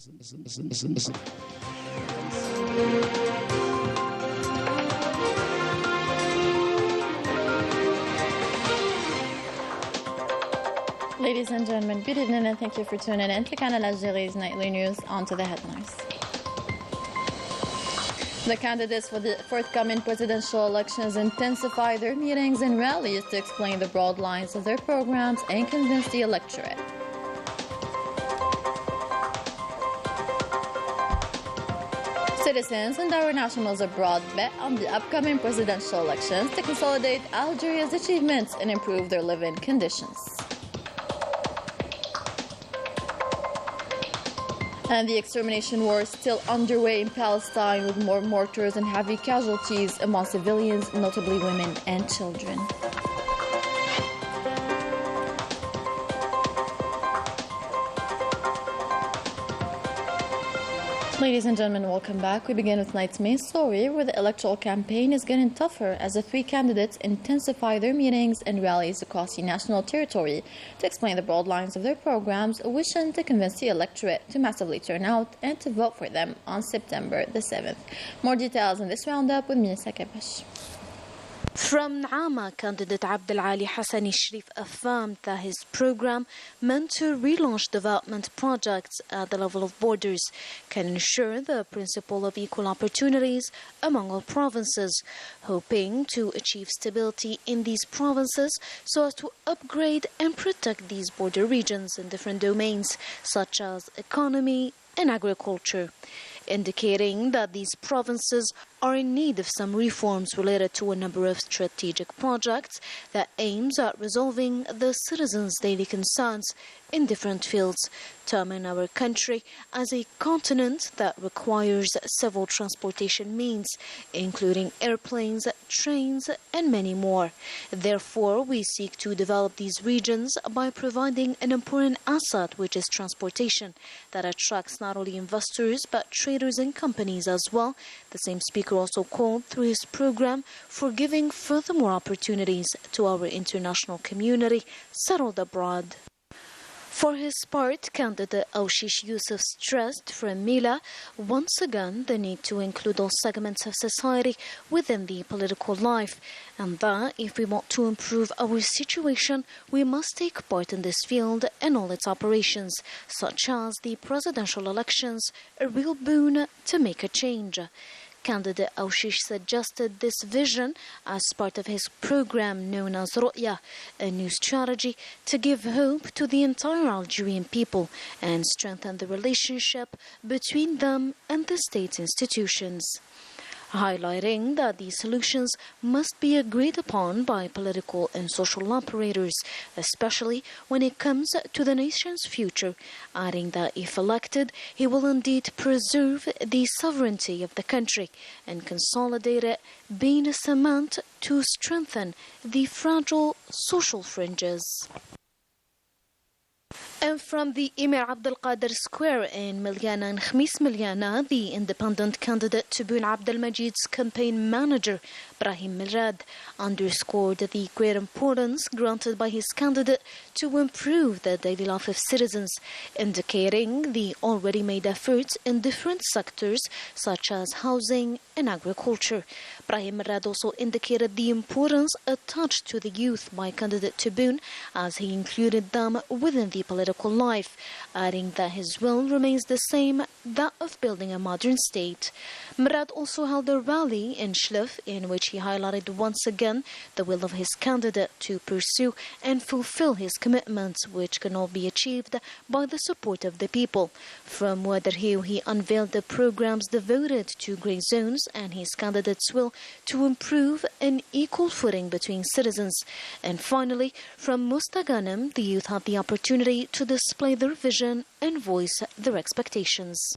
Ladies and gentlemen, good evening and thank you for tuning in to Canal Algérie's nightly news. On to the headlines. The candidates for the forthcoming presidential elections intensify their meetings and rallies to explain the broad lines of their programs and convince the electorate. Citizens and our nationals abroad bet on the upcoming presidential elections to consolidate Algeria's achievements and improve their living conditions. And the extermination war is still underway in Palestine with more mortars and heavy casualties among civilians, notably women and children. Ladies and gentlemen, welcome back. We begin with tonight's main story, where the electoral campaign is getting tougher as the three candidates intensify their meetings and rallies across the national territory to explain the broad lines of their programs, wishing to convince the electorate to massively turn out and to vote for them on September the 7th. More details in this roundup with Minisa Kepesh. From Naama, candidate Abdelali Hassani Sharif affirmed that his program, meant to relaunch development projects at the level of borders, can ensure the principle of equal opportunities among all provinces, hoping to achieve stability in these provinces so as to upgrade and protect these border regions in different domains, such as economy and agriculture, indicating that these provinces are in need of some reforms related to a number of strategic projects that aims at resolving the citizens' daily concerns in different fields, terming our country as a continent that requires several transportation means, including airplanes, trains, and many more. Therefore, we seek to develop these regions by providing an important asset, which is transportation, that attracts not only investors but traders and companies as well. The same speaker also called through his program for giving furthermore opportunities to our international community settled abroad. For his part, candidate Awshish Yusuf stressed from Mila once again the need to include all segments of society within the political life, and that if we want to improve our situation, we must take part in this field and all its operations, such as the presidential elections, a real boon to make a change. Candidate Awshish suggested this vision as part of his program known as Ru'ya, a new strategy to give hope to the entire Algerian people and strengthen the relationship between them and the state's institutions, highlighting that these solutions must be agreed upon by political and social operators, especially when it comes to the nation's future, adding that if elected, he will indeed preserve the sovereignty of the country and consolidate it, being a cement to strengthen the fragile social fringes. And from the Emir Abdel Qadir Square in Milyana and Khamis Milyana, the independent candidate Tubun Abdel Majid's campaign manager, Brahim Milrad, underscored the great importance granted by his candidate to improve the daily life of citizens, indicating the already made efforts in different sectors such as housing and agriculture. Brahim Milrad also indicated the importance attached to the youth by candidate Tubun as he included them within the political life, adding that his will remains the same, that of building a modern state. Milrad also held a rally in Shlef in which he highlighted once again the will of his candidate to pursue and fulfill his commitments, which can all be achieved by the support of the people. From Wadarhiu, he unveiled the programs devoted to grey zones and his candidate's will to improve an equal footing between citizens. And finally, from Mustaganem, the youth had the opportunity to display their vision and voice their expectations.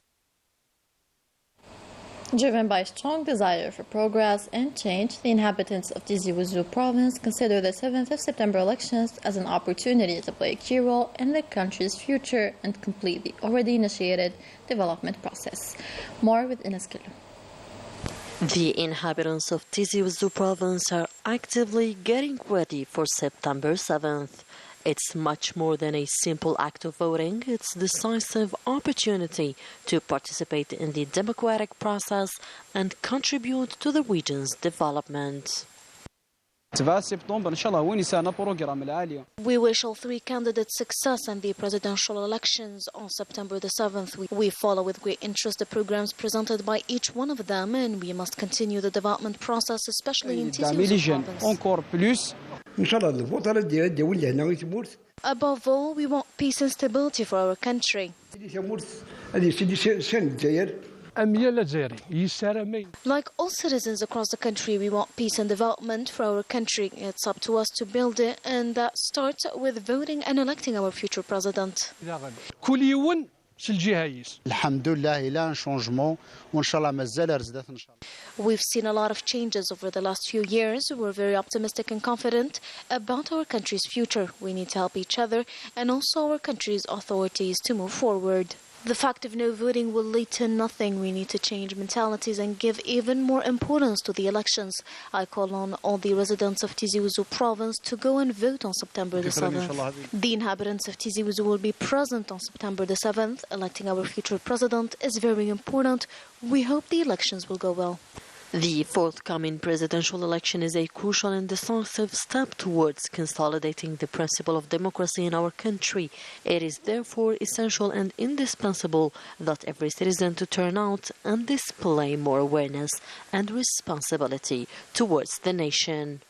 Driven by strong desire for progress and change, the inhabitants of Tizi Ouzou province consider the 7th of September elections as an opportunity to play a key role in the country's future and complete the already initiated development process. More with Ines Kilo. The inhabitants of Tizi Ouzou province are actively getting ready for September 7th. It's much more than a simple act of voting. It's a decisive opportunity to participate in the democratic process and contribute to the region's development. We wish all three candidates success in the presidential elections on September the 7th. We follow with great interest the programs presented by each one of them, and we must continue the development process, especially in Tizi Ouzou province. Above all, we want peace and stability for our country. Like all citizens across the country, we want peace and development for our country. It's up to us to build it, and that starts with voting and electing our future president. We've seen a lot of changes over the last few years. We're very optimistic and confident about our country's future. We need to help each other and also our country's authorities to move forward. The fact of no voting will lead to nothing. We need to change mentalities and give even more importance to the elections. I call on all the residents of Tizi Ouzou province to go and vote on September the 7th. The inhabitants of Tizi Ouzou will be present on September the 7th. Electing our future president is very important. We hope the elections will go well. The forthcoming presidential election is a crucial and decisive step towards consolidating the principle of democracy in our country. It is therefore essential and indispensable that every citizen to turn out and display more awareness and responsibility towards the nation.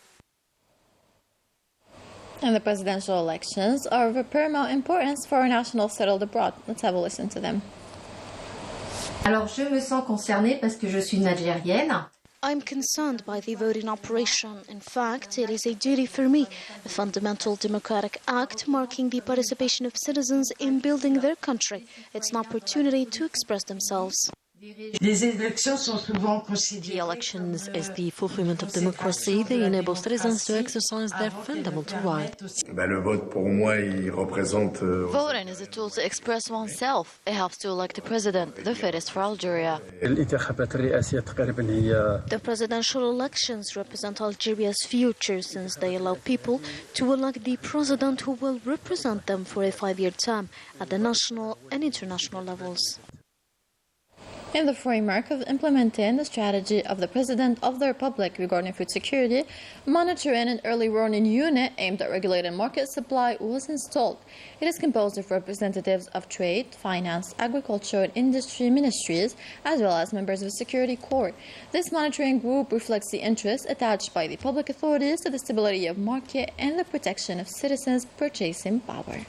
And the presidential elections are of paramount importance for our nationals settled abroad. Let's have a listen to them. Alors, je me sens concernée parce que je suis une Algérienne. I'm concerned by the voting operation. In fact, it is a duty for me, a fundamental democratic act marking the participation of citizens in building their country. It's an opportunity to express themselves. The elections is the fulfillment of democracy. They enable citizens to exercise their fundamental right. Voting is a tool to express oneself. It helps to elect the president, the fittest for Algeria. The presidential elections represent Algeria's future since they allow people to elect the president who will represent them for a 5-year term at the national and international levels. In the framework of implementing the strategy of the President of the Republic regarding food security, monitoring and early warning unit aimed at regulating market supply was installed. It is composed of representatives of trade, finance, agriculture, and industry ministries, as well as members of the security corps. This monitoring group reflects the interest attached by the public authorities to the stability of market and the protection of citizens' purchasing power.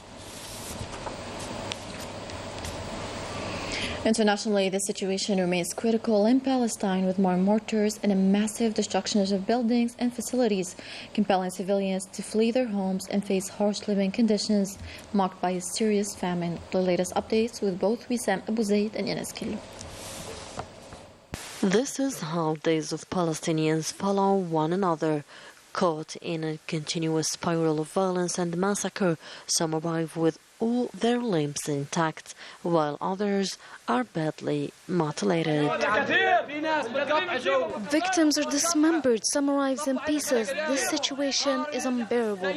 Internationally, the situation remains critical in Palestine with more mortars and a massive destruction of buildings and facilities, compelling civilians to flee their homes and face harsh living conditions marked by a serious famine. The latest updates with both Wissam Abu Zaid and Yanis Kilou. This is how days of Palestinians follow one another. Caught in a continuous spiral of violence and massacre, some arrive with all their limbs intact, while others are badly mutilated. Victims are dismembered, some arrive in pieces. This situation is unbearable.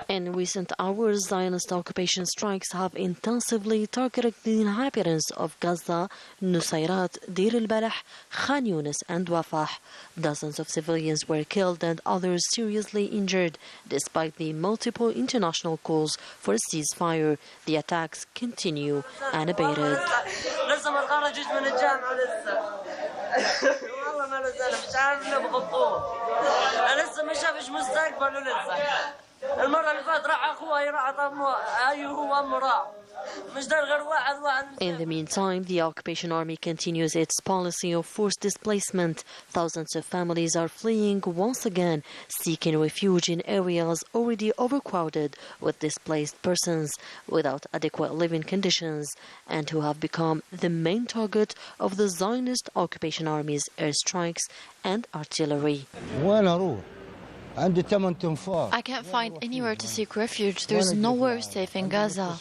In recent hours, Zionist occupation strikes have intensively targeted the inhabitants of Gaza, Nusayrat, Deir al-Balah, Khan Yunis and Rafah. Dozens of civilians were killed and others seriously injured. Despite the multiple international calls for a ceasefire, the attacks continue unabated. In the meantime, the occupation army continues its policy of forced displacement. Thousands of families are fleeing once again, seeking refuge in areas already overcrowded with displaced persons without adequate living conditions, and who have become the main target of the Zionist occupation army's airstrikes and artillery. I can't find anywhere to seek refuge. There's nowhere safe in Gaza.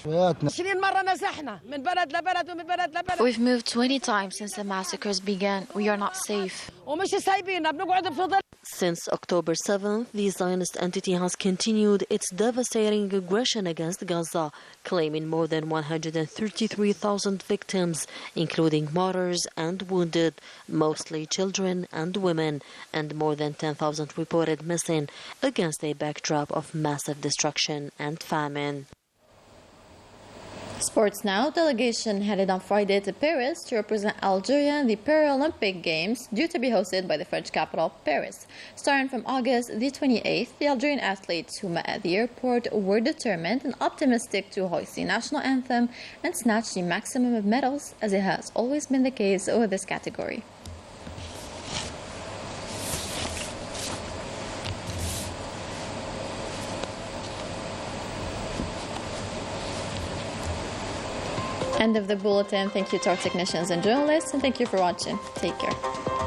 We've moved 20 times since the massacres began. We are not safe. ومش سايبيننا بنقعد في ظل. Since October 7th, the Zionist entity has continued its devastating aggression against Gaza, claiming more than 133,000 victims, including martyrs and wounded, mostly children and women, and more than 10,000 reported missing, against a backdrop of massive destruction and famine. Sports now. Delegation headed on Friday to Paris to represent Algeria in the Paralympic Games, due to be hosted by the French capital, Paris. Starting from August the 28th, the Algerian athletes who met at the airport were determined and optimistic to hoist the national anthem and snatch the maximum of medals, as it has always been the case with this category. End of the bulletin. Thank you to our technicians and journalists, and thank you for watching. Take care.